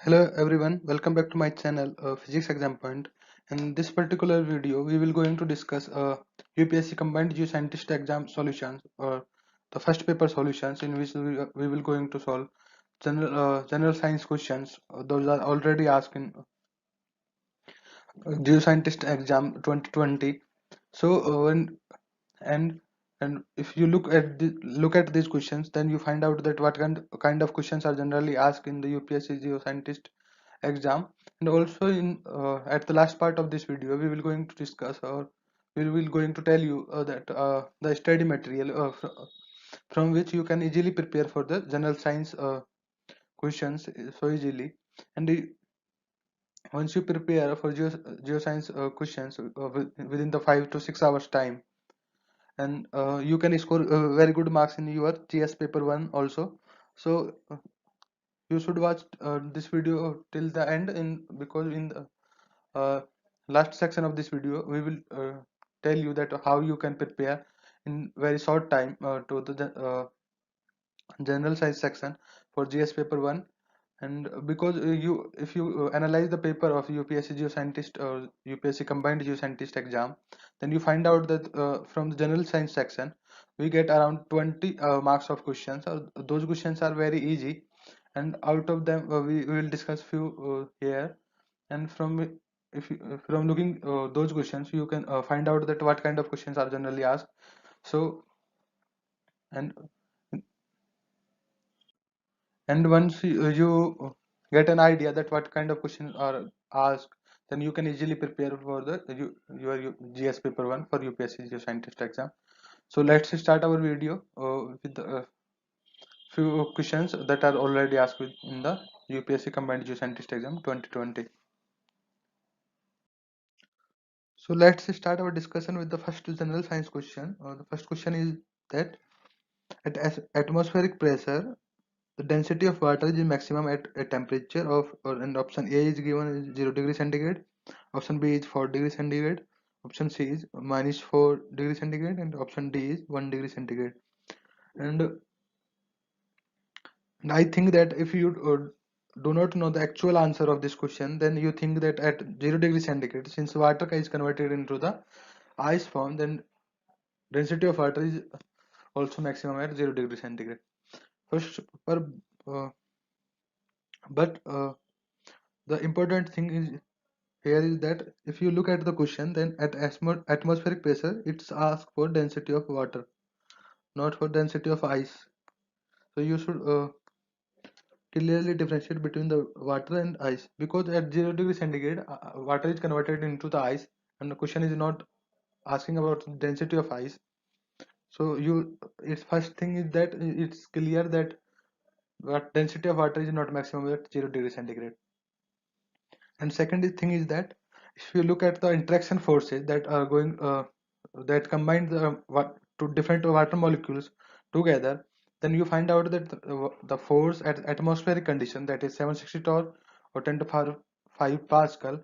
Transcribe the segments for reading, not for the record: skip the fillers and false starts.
Hello everyone, welcome back to my channel Physics Exam Point. In this particular video, we will going to discuss UPSC Combined Geoscientist Exam solutions or the first paper solutions in which we will going to solve general science questions. Those are already asked in Geoscientist Exam 2020. So and and if you look at these questions, then you find out that what kind of questions are generally asked in the UPSC Geoscientist exam. And also in at the last part of this video we will going to discuss or we will going to tell you that the study material from which you can easily prepare for the general science questions so easily. And once you prepare for geoscience questions within the 5 to 6 hours time, and you can score very good marks in your GS paper 1 also. So you should watch this video till the end, in because in the uh, last section of this video we will tell you that how you can prepare in very short time to the general science section for GS paper 1. And because you if you analyze the paper of UPSC geoscientist or UPSC combined geoscientist exam, then you find out that from the general science section we get around 20 marks of questions, or those questions are very easy, and out of them we will discuss few here. And from looking those questions you can find out that what kind of questions are generally asked. So and once you get an idea that what kind of questions are asked, then you can easily prepare for your GS paper 1 for UPSC geoscientist exam. So let's start our video with few questions that are already asked in the UPSC combined geoscientist exam 2020. So let's start our discussion with the first general science question. The first question is that at atmospheric pressure, the density of water is maximum at a temperature of, and option A is given is 0 degree centigrade, option B is 4 degree centigrade, option C is minus 4 degree centigrade, and option D is 1 degree centigrade. And I think that if you do not know the actual answer of this question, then you think that at 0 degree centigrade, since water is converted into the ice form, then density of water is also maximum at 0 degree centigrade. First, uh, but the important thing is here is that if you look at the question, then at atmospheric pressure, it's asked for density of water, not for density of ice. So you should clearly differentiate between the water and ice, because at 0 degree centigrade, water is converted into the ice, and the question is not asking about density of ice. So its first thing is that it's clear that what density of water is not maximum at 0 degree centigrade. And second thing is that if you look at the interaction forces that are going that combine to different water molecules together, then you find out that the force at atmospheric condition, that is 760 torr or 10 to the power 5 pascal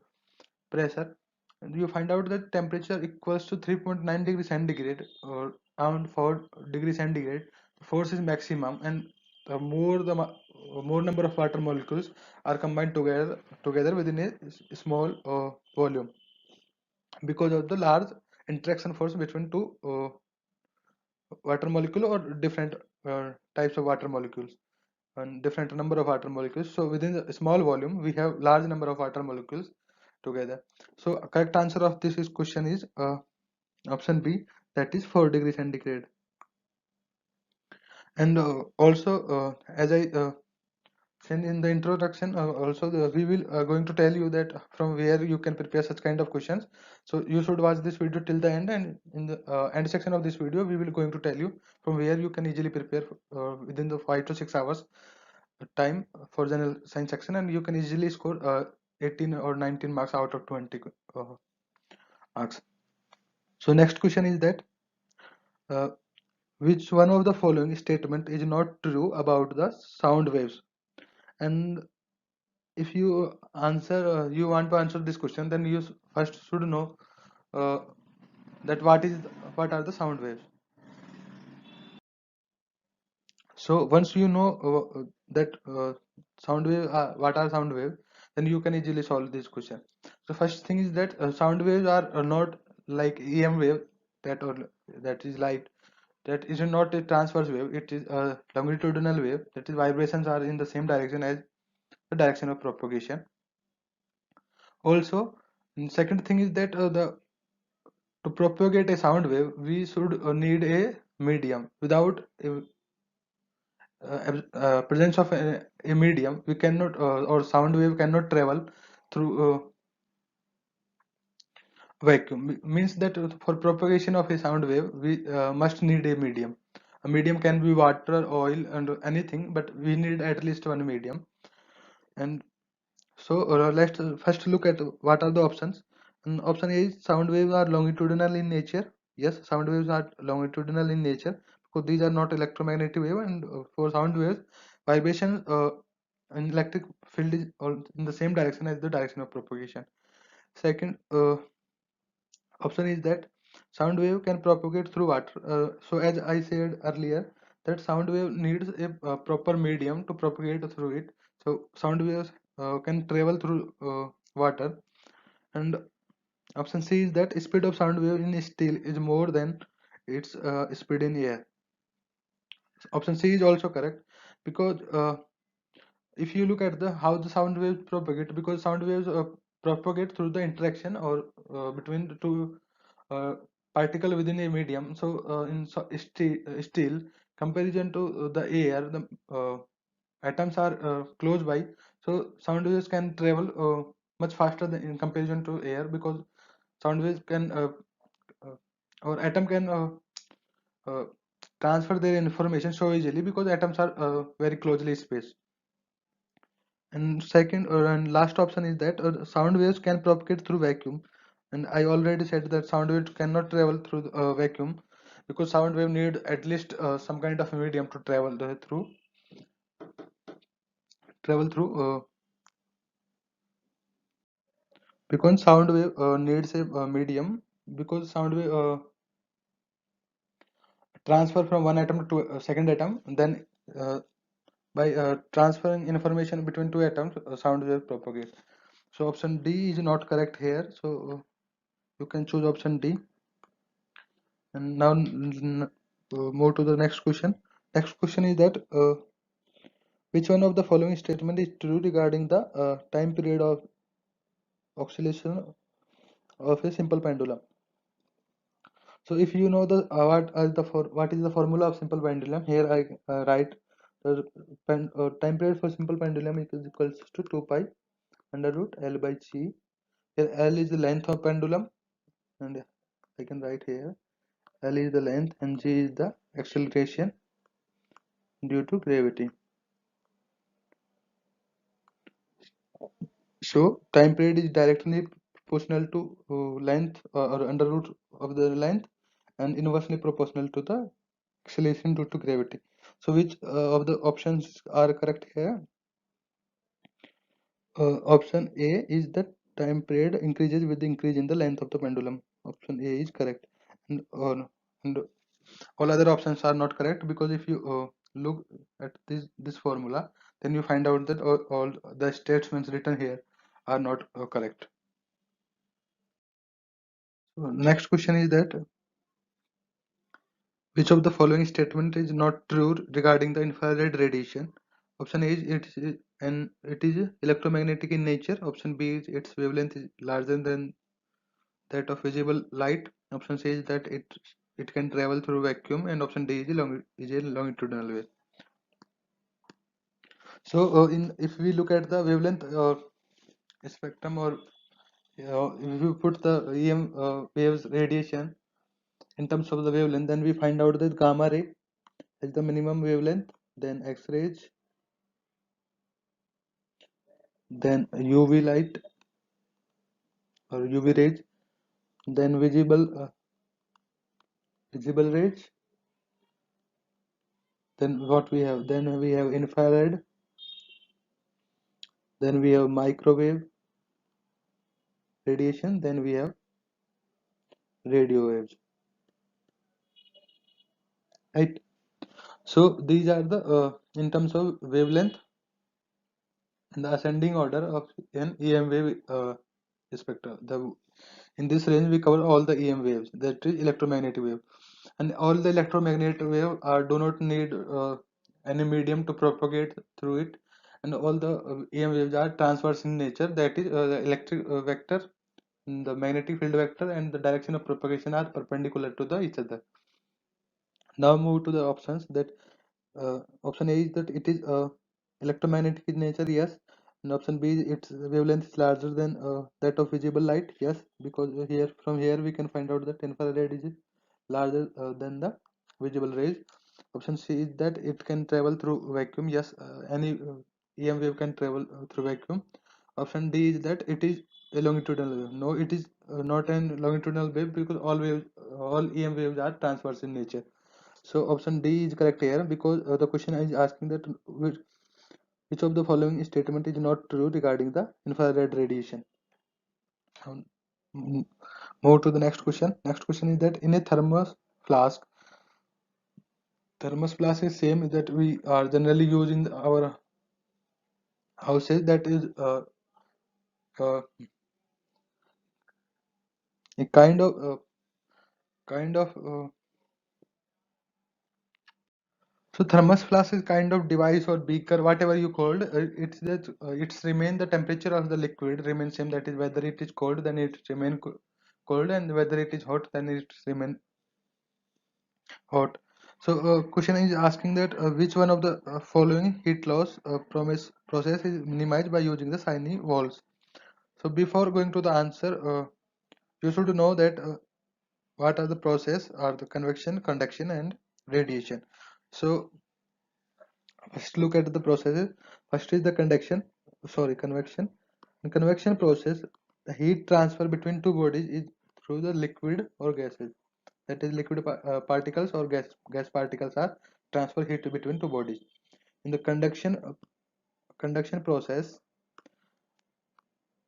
pressure, and you find out that temperature equals to 3.9 degrees centigrade or around 4 degrees centigrade. Force is maximum, and more number of water molecules are combined together within a small volume, because of the large interaction force between two water molecule or different types of water molecules and different number of water molecules. So within a small volume we have large number of water molecules together. So correct answer of this is question is option B, that is 4 degrees centigrade. And also as I said in the introduction, also we will going to tell you that from where you can prepare such kind of questions. So you should watch this video till the end, and in the end section of this video we will going to tell you from where you can easily prepare within the 5 to 6 hours time for general science section, and you can easily score 18 or 19 marks out of 20 marks. So next question is that uh, which one of the following statement is not true about the sound waves? And if you you want to answer this question, then you first should know uh, that what are the sound waves. So once you know that sound wave, what are sound wave, then you can easily solve this question. So first thing is that sound waves are not like EM wave, that or that is light, that is not a transverse wave, it is a longitudinal wave, that is vibrations are in the same direction as the direction of propagation. Also, second thing is that the to propagate a sound wave we should need a medium. Without a, presence of a medium, we cannot or sound wave cannot travel through vacuum. Means that for propagation of a sound wave we must need a medium. A medium can be water, oil, and anything, but we need at least one medium. And so let's first look at what are the options. And option A is sound waves are longitudinal in nature. Yes, sound waves are longitudinal in nature because these are not electromagnetic wave, and for sound waves, vibration and electric field is all in the same direction as the direction of propagation. Second option is that sound wave can propagate through water. So as I said earlier, that sound wave needs a proper medium to propagate through it. So sound waves can travel through water. And option C is that speed of sound wave in steel is more than its speed in air. Option C is also correct because if you look at the how the sound waves propagate, because sound waves propagate through the interaction or between the two uh, particle within a medium. So in steel comparison to the air, the atoms are close by, so sound waves can travel much faster than in comparison to air, because sound waves can uh, or atom can uh, transfer their information so easily because atoms are very closely spaced. And second and last option is that sound waves can propagate through vacuum. And I already said that sound waves cannot travel through the, vacuum, because sound wave need at least some kind of medium to travel through because sound wave needs a medium, because sound wave transfer from one atom to a second atom, then by transferring information between two atoms, sound wave propagates. So option D is not correct here, so you can choose option D. And now move to the next question. Next question is that which one of the following statement is true regarding the time period of oscillation of a simple pendulum? So if you know the what is the formula of simple pendulum, here I write the time period for simple pendulum is equals to 2 pi under root L by G. Here L is the length of pendulum, and I can write here L is the length and G is the acceleration due to gravity. So time period is directly proportional to length or under root of the length, and inversely proportional to the acceleration due to gravity. So which of the options are correct here? Option A is that time period increases with the increase in the length of the pendulum. Option A is correct, and all other options are not correct, because if you look at this formula, then you find out that all the statements written here are not correct. So next question is that which of the following statement is not true regarding the infrared radiation? Option A is it is electromagnetic in nature. Option B is its wavelength is larger than that of visible light. Option C is that it can travel through vacuum, and option D is a longitudinal wave. So in if we look at the wavelength spectrum, or if you put the EM waves radiation in terms of the wavelength, then we find out that gamma ray is the minimum wavelength, then X-rays, then UV light or UV rays, then visible rays, then what we have, then we have infrared, then we have microwave radiation, then we have radio waves, right? So these are the in terms of wavelength, in the ascending order of an EM wave spectrum. In this range, we cover all the EM waves, that is electromagnetic wave, and all the electromagnetic wave do not need any medium to propagate through it, and all the EM waves are transverse in nature. That is, the electric vector, the magnetic field vector, and the direction of propagation are perpendicular to the each other. Now move to the options. That option A is that it is electromagnetic in nature, yes. And option B, its wavelength is larger than that of visible light, yes, because here from here we can find out that infrared is larger than the visible rays. Option C is that it can travel through vacuum, yes, any EM wave can travel through vacuum. Option D is that it is a longitudinal wave. No, it is not a longitudinal wave, because all EM waves are transverse in nature. So option D is correct here, because the question is asking that which of the following statement is not true regarding the infrared radiation. Um, m- Move to the next question. Next question is that in a thermos flask is same that we are generally using in our houses. That is uh, a kind of so thermos flask is kind of device or beaker, whatever you called. It's that it's remain the temperature of the liquid remains same. That is, whether it is cold, then it remain cold, and whether it is hot, then it remain hot. So question is asking that which one of the following heat loss process is minimized by using the Sine walls. So before going to the answer, you should know that what are the process are the convection, conduction, and radiation. So first look at the processes. First is the convection. In convection process, the heat transfer between two bodies is through the liquid or gases. That is, particles or gas particles are transfer heat between two bodies. In the conduction process,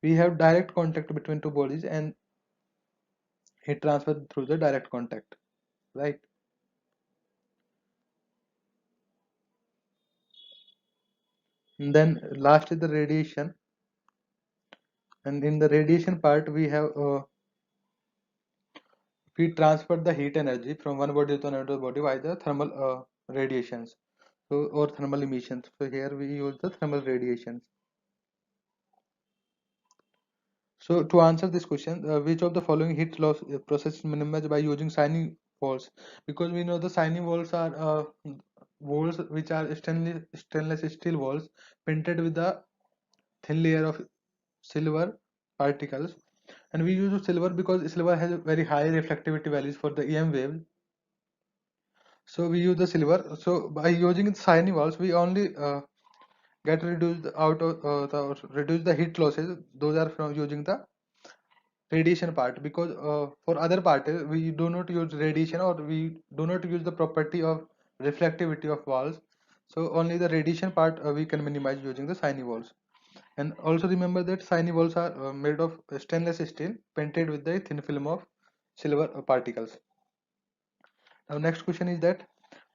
we have direct contact between two bodies, and heat transfer through the direct contact, right? And then last is the radiation, and in the radiation part, we transfer the heat energy from one body to another body by the thermal radiations, so or thermal emissions. So here we use the thermal radiations. So to answer this question, which of the following heat loss process is minimized by using Sine walls? Because we know the Sine walls are walls which are stainless steel walls painted with a thin layer of silver particles, and we use silver because silver has very high reflectivity values for the EM wave. So we use the silver. So by using Sine walls, we only get reduced out of reduce the heat losses. Those are from using the radiation part, because for other part we do not use radiation, or we do not use the property of reflectivity of walls. So only the radiation part we can minimize using the Sine walls. And also remember that Sine walls are made of stainless steel painted with the thin film of silver particles. Now next question is that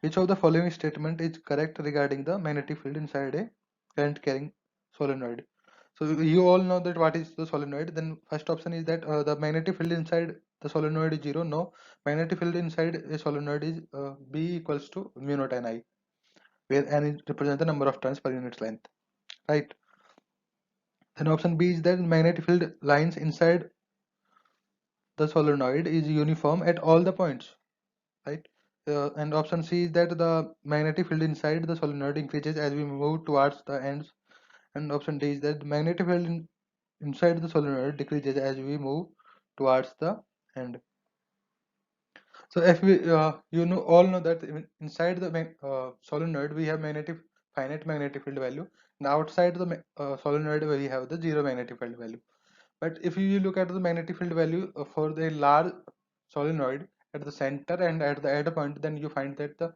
which of the following statement is correct regarding the magnetic field inside a current carrying solenoid? So you all know that what is the solenoid. Then first option is that the magnetic field inside the solenoid is zero. No, magnetic field inside a solenoid is B equals to mu naught n I, where n is represents the number of turns per unit length. Right. Then option B is that magnetic field lines inside the solenoid is uniform at all the points. Right. And option C is that the magnetic field inside the solenoid increases as we move towards the ends. And option D is that the magnetic field inside the solenoid decreases as we move towards the end. So if we you know all know that inside the solenoid we have finite magnetic field value, and outside the solenoid we have the zero magnetic field value. But if you look at the magnetic field value for the large solenoid at the center and at the end point, then you find that the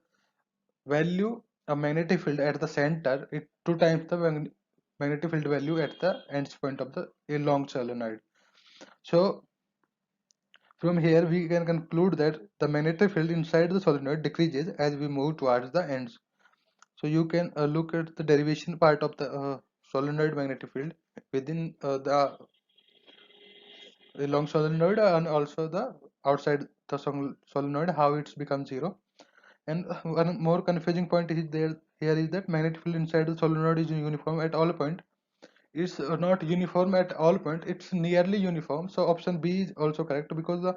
value of magnetic field at the center is two times the magnetic field value at the ends point of the a long solenoid. So from here we can conclude that the magnetic field inside the solenoid decreases as we move towards the ends. So you can look at the derivation part of the solenoid magnetic field within the long solenoid and also the outside the solenoid, how it's become zero. And one more confusing point is there here is that magnetic field inside the solenoid is uniform at all point. It's not uniform at all point, it's nearly uniform. So option B is also correct, because the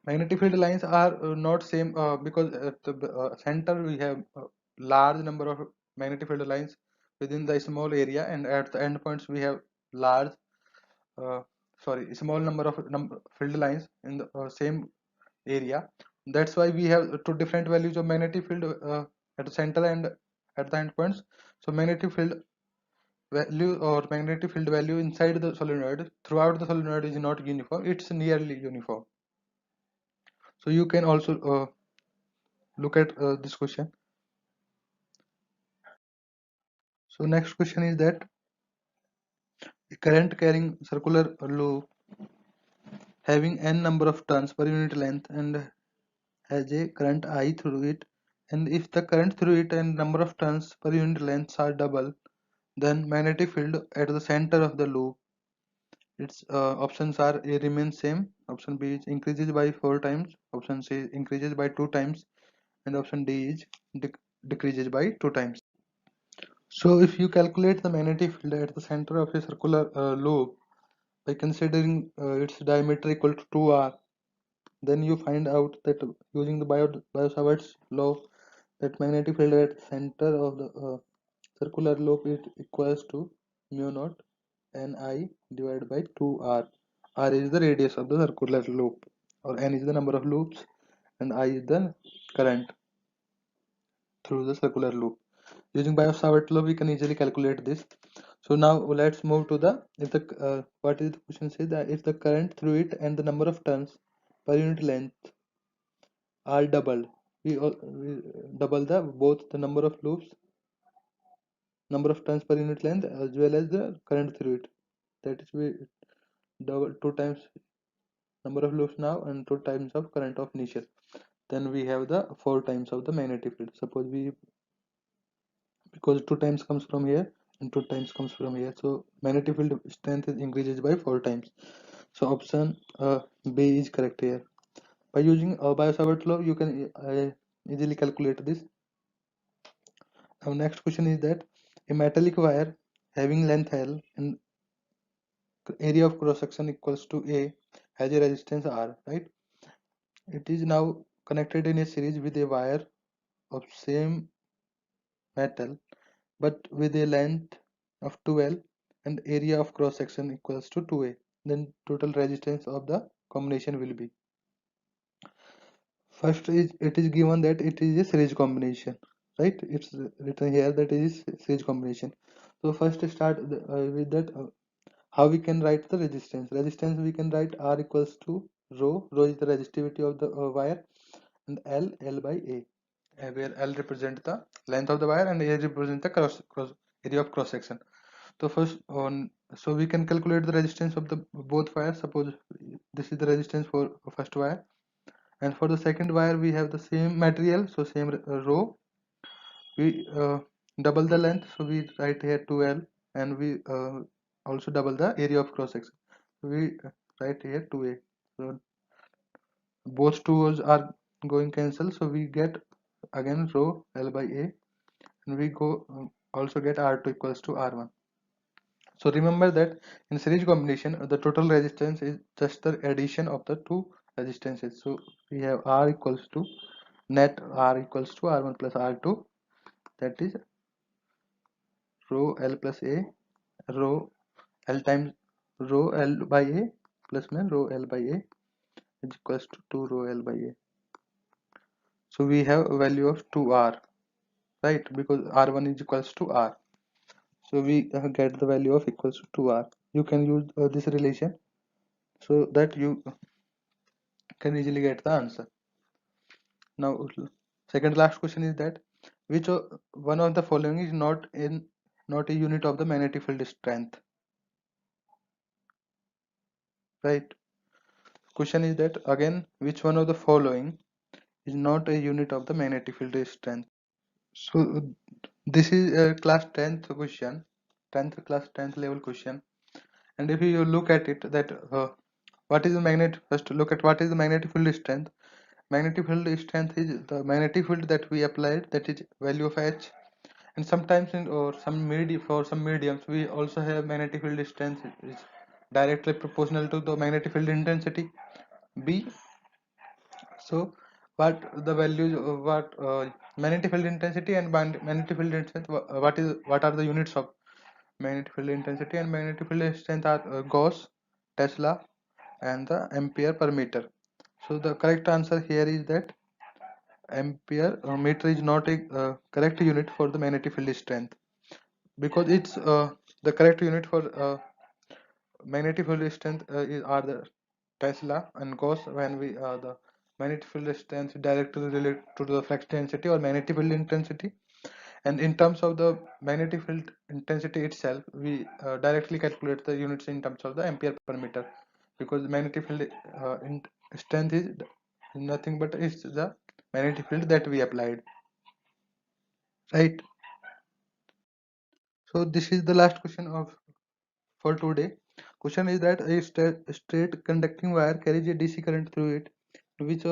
magnetic field lines are not same, because at the center we have a large number of magnetic field lines within the small area, and at the endpoints we have large uh, small number of field lines in the same area. That's why we have two different values of magnetic field at the center and at the endpoints. So magnetic field value or magnetic field value inside the solenoid throughout the solenoid is not uniform, it's nearly uniform. So you can also look at this question. So next question is that a current carrying circular loop having n number of turns per unit length and has a current I through it, and if the current through it and number of turns per unit lengths are double, then magnetic field at the center of the loop, its options are: A remains same, option B is increases by 4 times, option C increases by 2 times, and option D is decreases by 2 times. So if you calculate the magnetic field at the center of a circular loop by considering its diameter equal to 2r, then you find out that using the Biot-Savart's law, that magnetic field at the center of the circular loop is equals to mu naught Ni divided by 2r. R is the radius of the circular loop, or N is the number of loops, and I is the current through the circular loop. Using Biot-Savart law, we can easily calculate this. So now let's move to the if the what is the question says that if the current through it and the number of turns per unit length are doubled, we double the both the number of loops, number of turns per unit length, as well as the current through it. That is, we double 2 times number of loops now and 2 times of current of initial. Then we have the 4 times of the magnetic field. Suppose we, because 2 times comes from here and 2 times comes from here, so magnetic field strength is increases by 4 times. So option B is correct here. By using Biot-Savart law, you can easily calculate this. Now next question is that a metallic wire having length L and area of cross section equals to A has a resistance R, right? It is now connected in a series with a wire of same metal but with a length of 2L and area of cross section equals to 2A. Then total resistance of the combination will be. First is it is given that it is a series combination, right? It's written here that it is series combination. So first start with that. How we can write the resistance? Resistance we can write R equals to rho. Rho is the resistivity of the wire, and L by A, where L represents the length of the wire and A represents the cross area of cross section. So first on, so we can calculate the resistance of the both wires. Suppose this is the resistance for first wire, and for the second wire we have the same material, so same rho. We double the length, so we write here 2L, and we also double the area of cross section, so we write here 2A. So both two are going cancel, so we get again rho L by A, and we go also get R2 equals to R1. So remember that in series combination the total resistance is just the addition of the two resistances. So we have R equals to net R equals to R1 plus R2, that is rho L plus A, rho L times rho L by A plus में rho L by A is equals to 2 rho L by A. So we have a value of 2R, right? Because R1 is equals to R. So we get the value of equals to 2R. You can use this relation so that you can easily get the answer. Now second last question is that which one of the following is not a unit of the magnetic field strength, right? Question is that again, which one of the following is not a unit of the magnetic field strength? So This is a class 10th question, 10th class 10th level question. And if you look at it, that what is the magnet? First, look at what is the magnetic field strength. Magnetic field strength is the magnetic field that we applied, that is value of H. And sometimes in or some for some mediums we also have magnetic field strength is directly proportional to the magnetic field intensity B. So what the values of what magnetic field intensity and magnetic field strength, what are the units of magnetic field intensity and magnetic field strength are Gauss, Tesla and the ampere per meter. So the correct answer here is that ampere meter is not a correct unit for the magnetic field strength, because it's the correct unit for magnetic field strength are the Tesla and Gauss. When we the magnetic field strength directly related to the flux density or magnetic field intensity, and in terms of the magnetic field intensity itself we directly calculate the units in terms of the ampere per meter, because the magnetic field strength is nothing but it's the magnetic field that we applied, right? So this is the last question of for today. Question is that a straight conducting wire carries a DC current through it. Which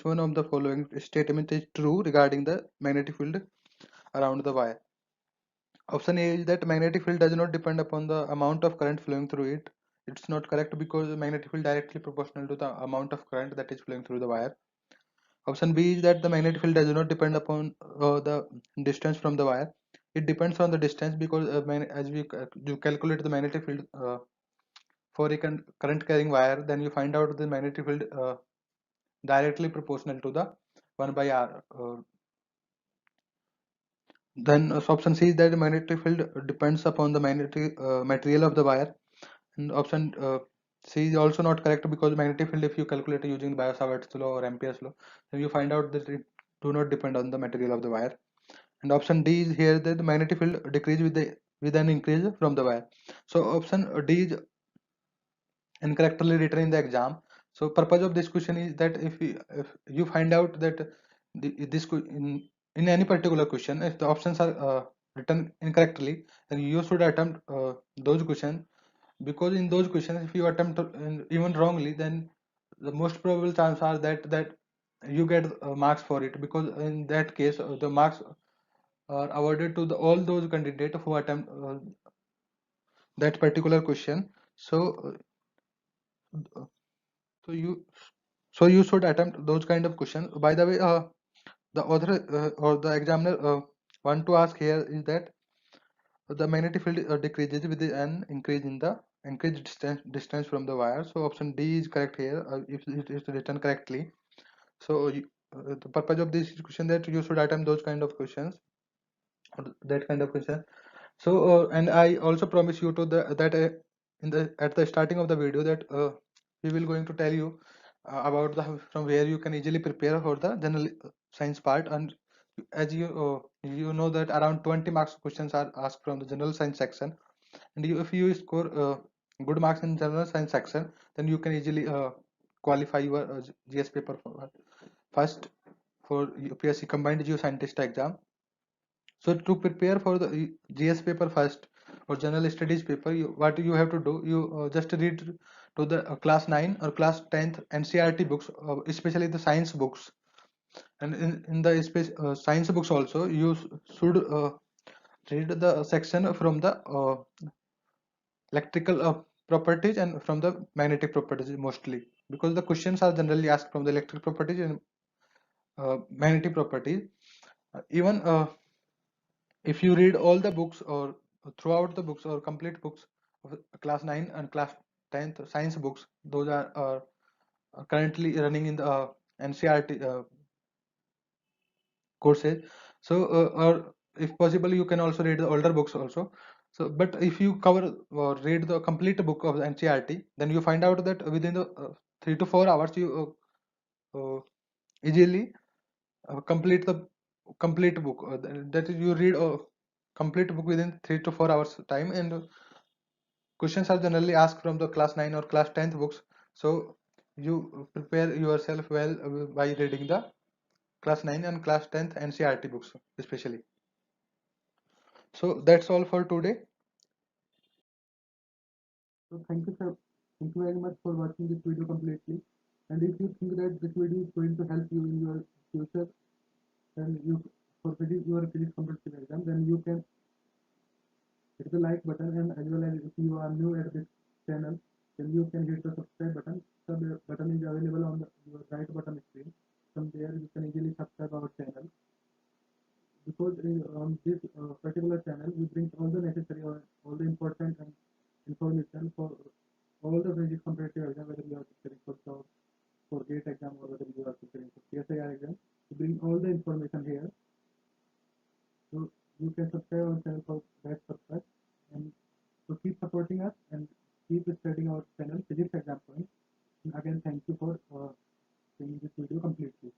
one of the following statement is true regarding the magnetic field around the wire? Option A is that magnetic field does not depend upon the amount of current flowing through it. It's not correct, because the magnetic field directly proportional to the amount of current that is flowing through the wire. Option B is that the magnetic field does not depend upon the distance from the wire. It depends on the distance, because as you calculate the magnetic field for a current carrying wire, then you find out the magnetic field directly proportional to the 1 by r. Then option C is that the magnetic field depends upon the magnetic material of the wire. And option C is also not correct, because magnetic field, if you calculate using Biot-Savart's law or Ampere's law, then you find out that it do not depend on the material of the wire. And option D is here that the magnetic field decrease with an increase from the wire. So option D is incorrectly written in the exam. So purpose of this question is that if you find out that in any particular question, if the options are written incorrectly, then you should attempt those questions, because in those questions if you attempt even wrongly, then the most probable chance are that you get marks for it, because in that case the marks are awarded to all those candidates who attempt that particular question. So uh, so you should attempt those kind of questions. By the way, the author or the examiner want to ask here is that the magnetic field decreases with an increase in the increased distance from the wire. So option D is correct here, if it is written correctly. So the purpose of this question that you should attempt those kind of questions, or that kind of question. So and I also promise you to that in the at the starting of the video that we will going to tell you about the from where you can easily prepare for the general science part. And as you know that around 20 marks questions are asked from the general science section, and if you score good marks in general science section, then you can easily qualify your GS paper first for UPSC combined geoscientist exam. So to prepare for the GS paper first or general studies paper, what you have to do, you just read to the class 9 or class 10th NCERT books, especially the science books. And in the science books also, you should read the section from the electrical properties and from the magnetic properties mostly, because the questions are generally asked from the electric properties and magnetic properties. Even if you read all the books or throughout the books or complete books of class 9 and class 10th science books, those are currently running in the NCERT courses. So or if possible you can also read the older books also. So but if you cover or read the complete book of the NCERT, then you find out that within the 3 to 4 hours you easily complete the complete book, that is you read a complete book within 3 to 4 hours time. And questions are generally asked from the class 9 or class 10th books. So you prepare yourself well by reading the class 9 and class 10th NCERT books especially. So that's all for today. So thank you, sir. Thank you very much for watching this video completely. And if you think that this video is going to help you in your future, then you for your physics competitive exam, then you can hit the like button, and as well as if you are new at this channel, then you can hit the subscribe button. The button is available on your right button screen. From there you can easily subscribe our channel, because on this particular channel we bring all the necessary or all the important and information for all the physics competitive exam, whether you are preparing for job, for GATE exam, or whether you are preparing for CSIR exam. We bring all the information here. So you can subscribe our channel for that purpose. And so keep supporting us and keep studying our channel Physics Exam Point. And again, thank you for seeing this video completely.